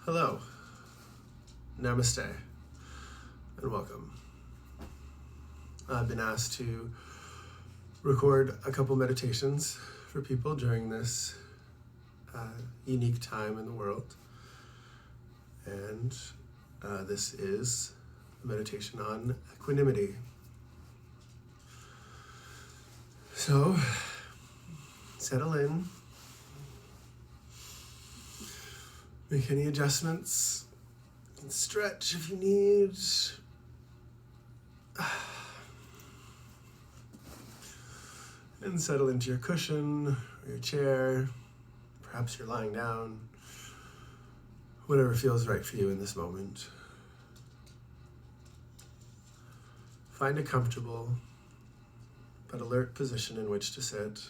Hello, namaste, and welcome. I've been asked to record a couple meditations for people during this unique time in the world, and this is a meditation on equanimity. So, settle in. Make any adjustments. You can stretch if you need. And settle into your cushion or your chair. Perhaps you're lying down. Whatever feels right for you in this moment. Find a comfortable but alert position in which to sit.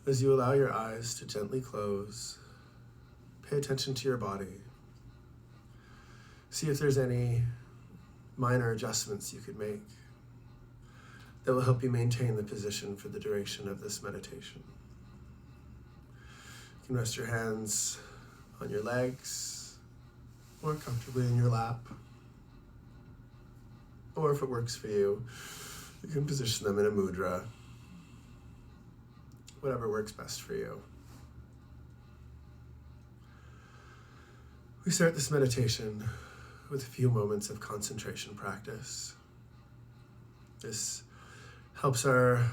As you allow your eyes to gently close, pay attention to your body. See if there's any minor adjustments you could make that will help you maintain the position for the duration of this meditation. You can rest your hands on your legs or comfortably in your lap. Or if it works for you, you can position them in a mudra. Whatever works best for you. We start this meditation with a few moments of concentration practice. This helps our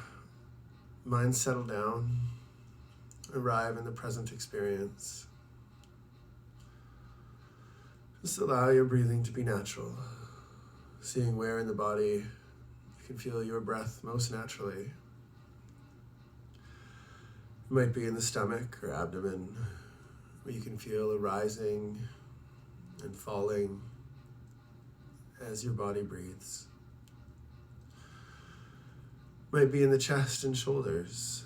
mind settle down, arrive in the present experience. Just allow your breathing to be natural, seeing where in the body you can feel your breath most naturally. It might be in the stomach or abdomen, where you can feel a rising and falling as your body breathes. It might be in the chest and shoulders,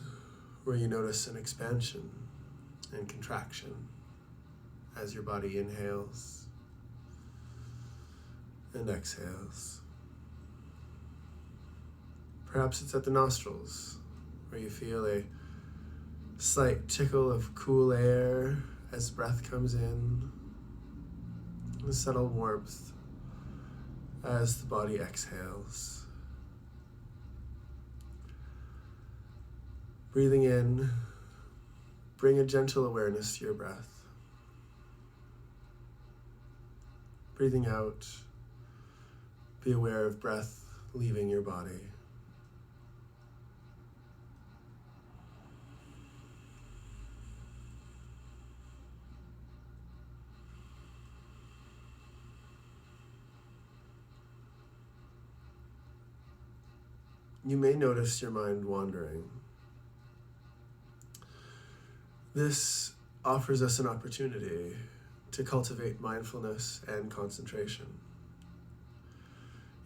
where you notice an expansion and contraction as your body inhales and exhales. Perhaps it's at the nostrils, where you feel a slight tickle of cool air as breath comes in, a subtle warmth as the body exhales. Breathing in, bring a gentle awareness to your breath. Breathing out, be aware of breath leaving your body. You may notice your mind wandering. This offers us an opportunity to cultivate mindfulness and concentration.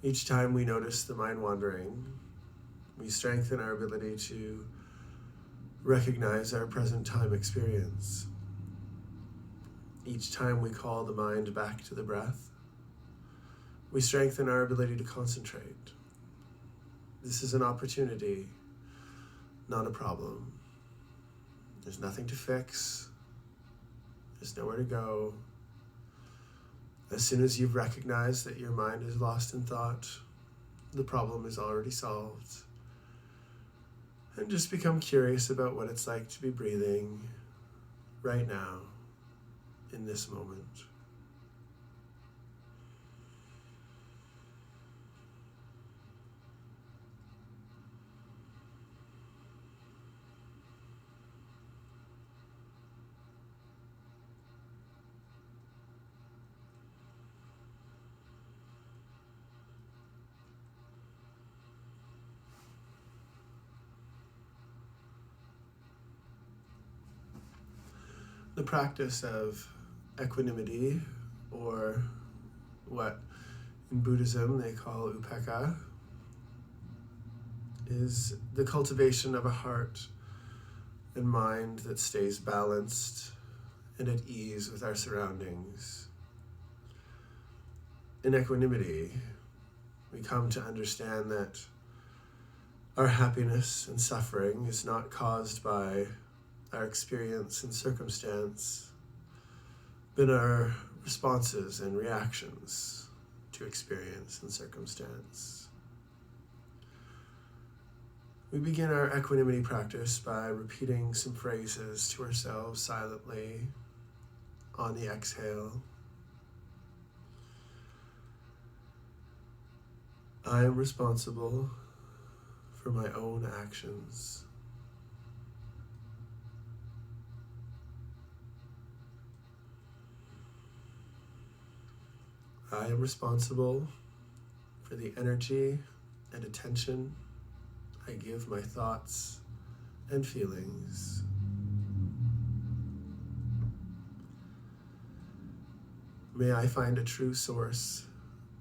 Each time we notice the mind wandering, we strengthen our ability to recognize our present time experience. Each time we call the mind back to the breath, we strengthen our ability to concentrate. This is an opportunity, not a problem. There's nothing to fix. There's nowhere to go. As soon as you've recognized that your mind is lost in thought, the problem is already solved. And just become curious about what it's like to be breathing right now, in this moment. The practice of equanimity, or what in Buddhism they call Upekkha, is the cultivation of a heart and mind that stays balanced and at ease with our surroundings. In equanimity, we come to understand that our happiness and suffering is not caused by our experience and circumstance, been our responses and reactions to experience and circumstance. We begin our equanimity practice by repeating some phrases to ourselves silently on the exhale. I am responsible for my own actions. I am responsible for the energy and attention I give my thoughts and feelings. May I find a true source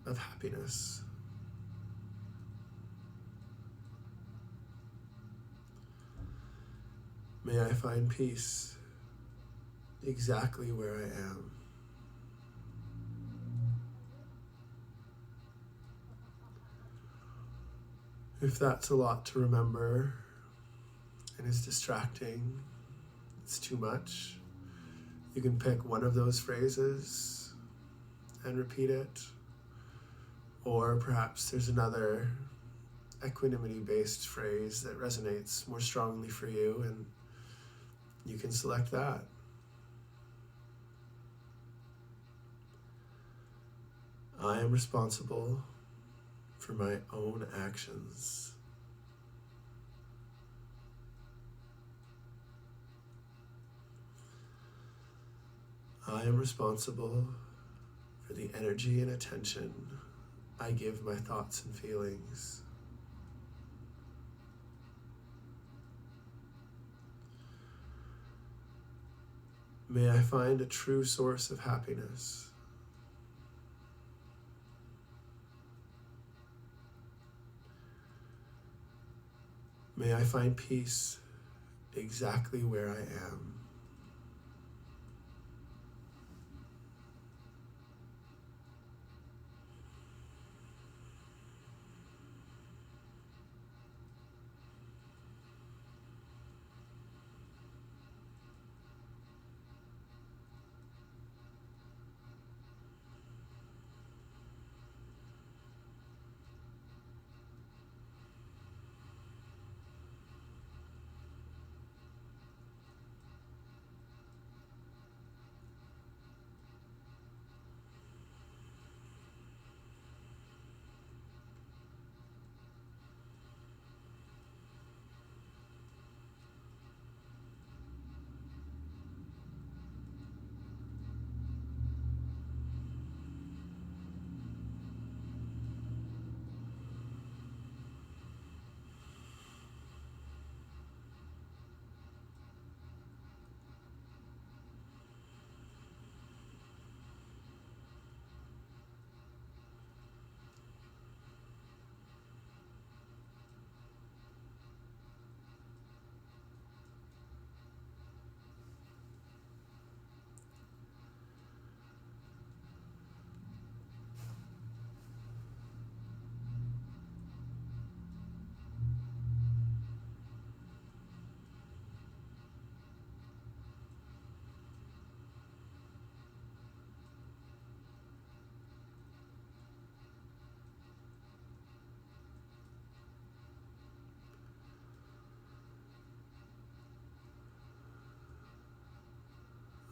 of happiness. May I find peace exactly where I am. If that's a lot to remember and is distracting, it's too much, you can pick one of those phrases and repeat it. Or perhaps there's another equanimity-based phrase that resonates more strongly for you, and you can select that. I am responsible for my own actions. I am responsible for the energy and attention I give my thoughts and feelings. May I find a true source of happiness. May I find peace exactly where I am.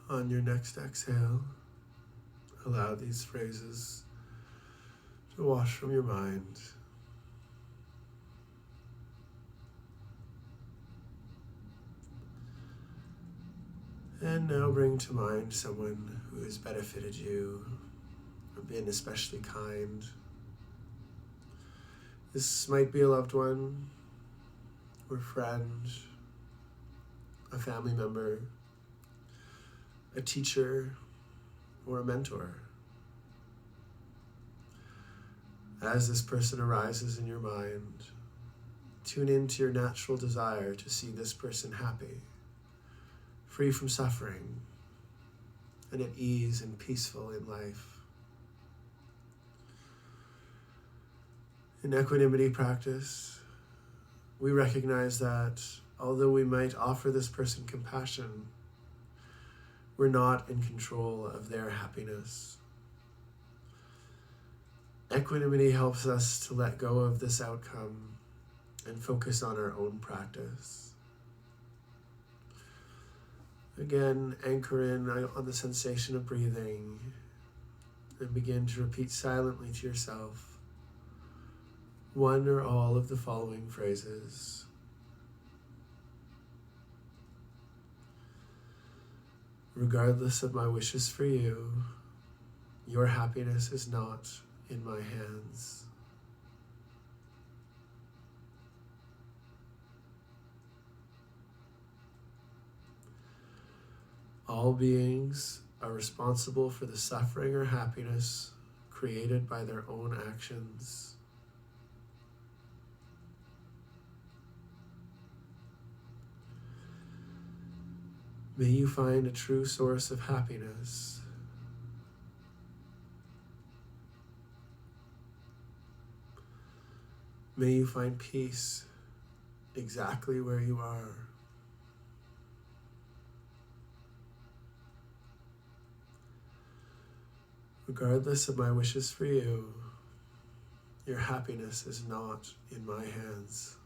On your next exhale, allow these phrases to wash from your mind. And now bring to mind someone who has benefited you or been especially kind. This might be a loved one or friend, a family member, a teacher, or a mentor. As this person arises in your mind, tune into your natural desire to see this person happy, free from suffering, and at ease and peaceful in life. In equanimity practice, we recognize that although we might offer this person compassion, We're not in control of their happiness. Equanimity helps us to let go of this outcome and focus on our own practice. Again, anchor in on the sensation of breathing and begin to repeat silently to yourself one or all of the following phrases. Regardless of my wishes for you, your happiness is not in my hands. All beings are responsible for the suffering or happiness created by their own actions. May you find a true source of happiness. May you find peace exactly where you are. Regardless of my wishes for you, your happiness is not in my hands.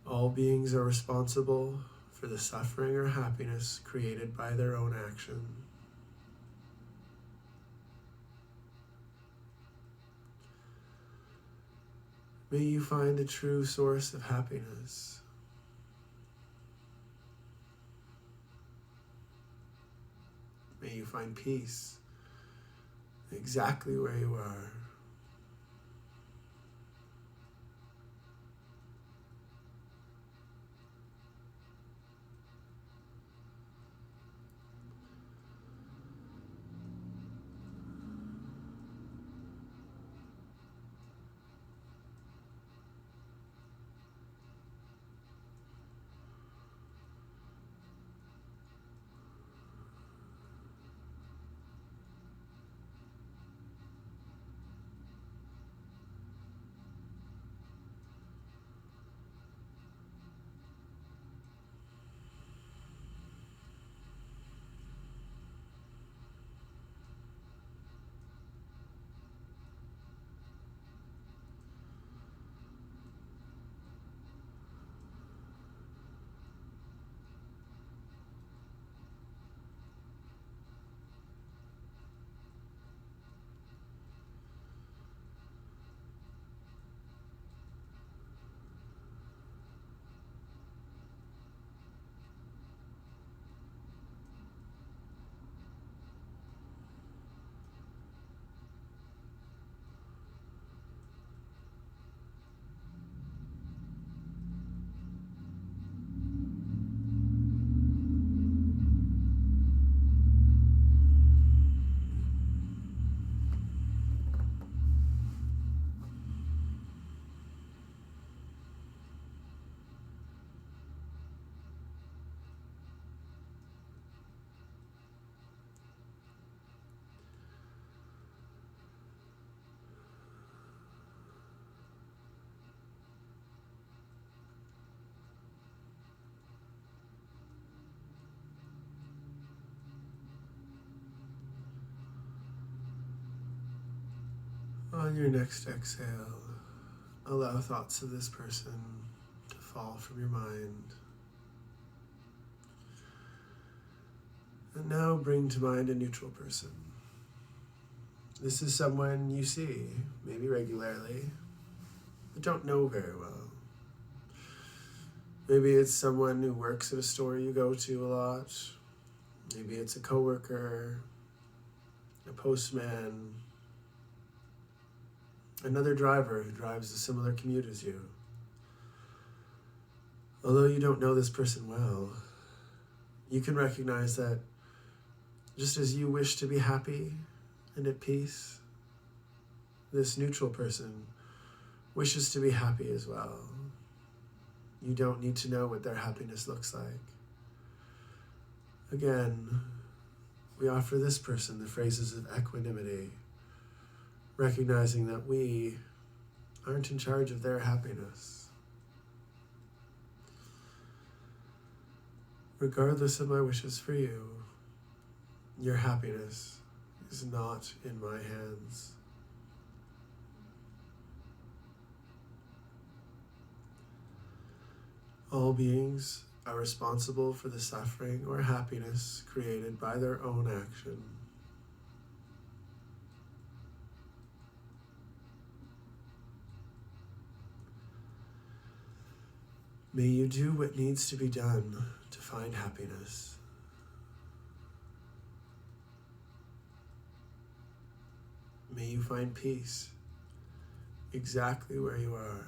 All beings are responsible for the suffering or happiness created by their own action. May you find a true source of happiness. May you find peace exactly where you are. On your next exhale, allow thoughts of this person to fall from your mind. And now bring to mind a neutral person. This is someone you see, maybe regularly, but don't know very well. Maybe it's someone who works at a store you go to a lot. Maybe it's a coworker, a postman, another driver who drives a similar commute as you. Although you don't know this person well, you can recognize that just as you wish to be happy and at peace, this neutral person wishes to be happy as well. You don't need to know what their happiness looks like. Again, we offer this person the phrases of equanimity, recognizing that we aren't in charge of their happiness. Regardless of my wishes for you, your happiness is not in my hands. All beings are responsible for the suffering or happiness created by their own action. May you do what needs to be done to find happiness. May you find peace exactly where you are.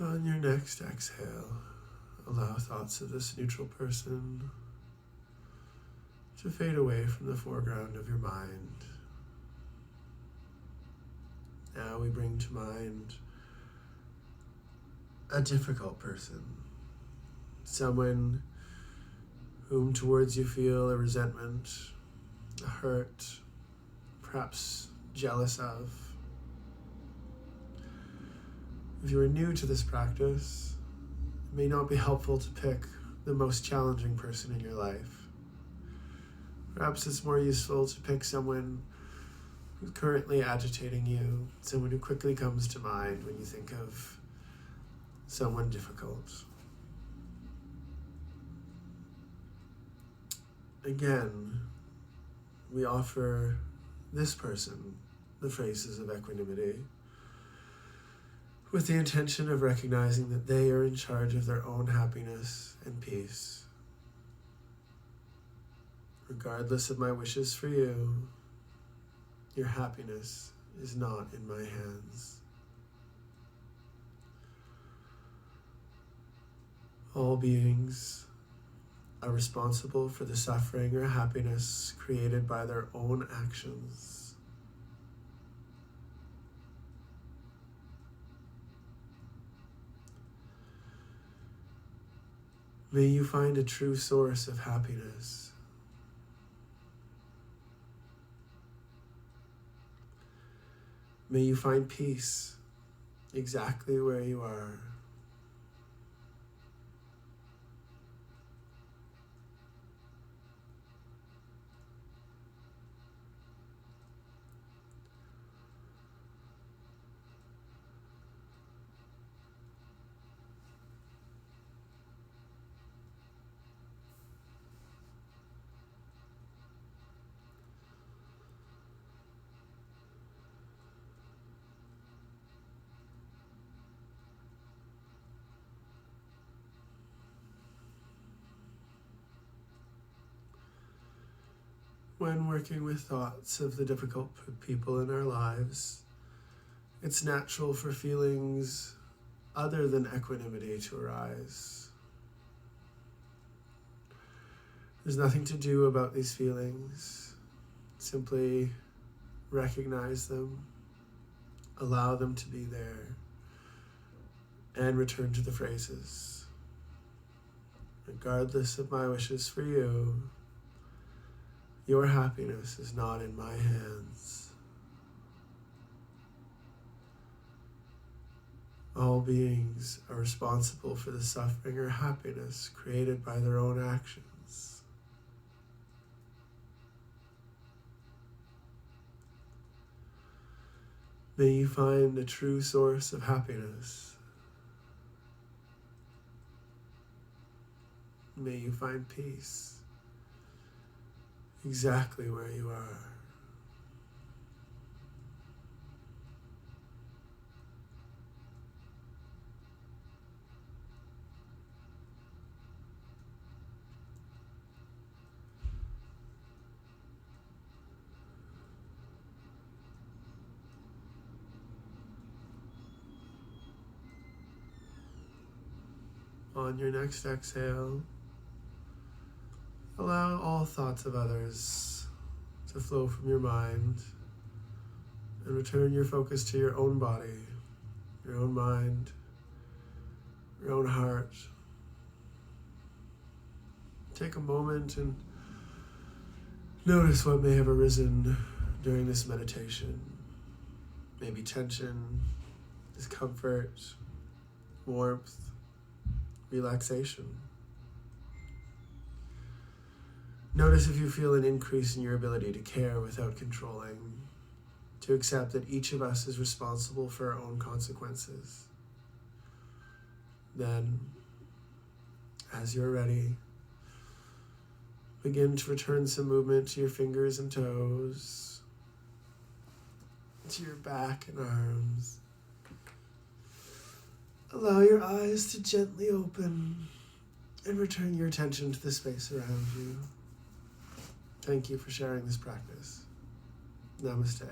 On your next exhale, allow thoughts of this neutral person to fade away from the foreground of your mind. Now we bring to mind a difficult person, someone whom towards you feel a resentment, a hurt, perhaps jealous of. If you are new to this practice, it may not be helpful to pick the most challenging person in your life. Perhaps it's more useful to pick someone who's currently agitating you, someone who quickly comes to mind when you think of someone difficult. Again, we offer this person the phrases of equanimity, with the intention of recognizing that they are in charge of their own happiness and peace. Regardless of my wishes for you, your happiness is not in my hands. All beings are responsible for the suffering or happiness created by their own actions. May you find a true source of happiness. May you find peace exactly where you are. When working with thoughts of the difficult people in our lives, it's natural for feelings other than equanimity to arise. There's nothing to do about these feelings. Simply recognize them, allow them to be there, and return to the phrases. Regardless of my wishes for you, Your happiness is not in my hands. All beings are responsible for the suffering or happiness created by their own actions. May you find the true source of happiness. May you find peace exactly where you are. On your next exhale, allow all thoughts of others to flow from your mind and return your focus to your own body, your own mind, your own heart. Take a moment and notice what may have arisen during this meditation. Maybe tension, discomfort, warmth, relaxation. Notice if you feel an increase in your ability to care without controlling, to accept that each of us is responsible for our own consequences. Then, as you're ready, begin to return some movement to your fingers and toes, to your back and arms. Allow your eyes to gently open and return your attention to the space around you. Thank you for sharing this practice. Namaste.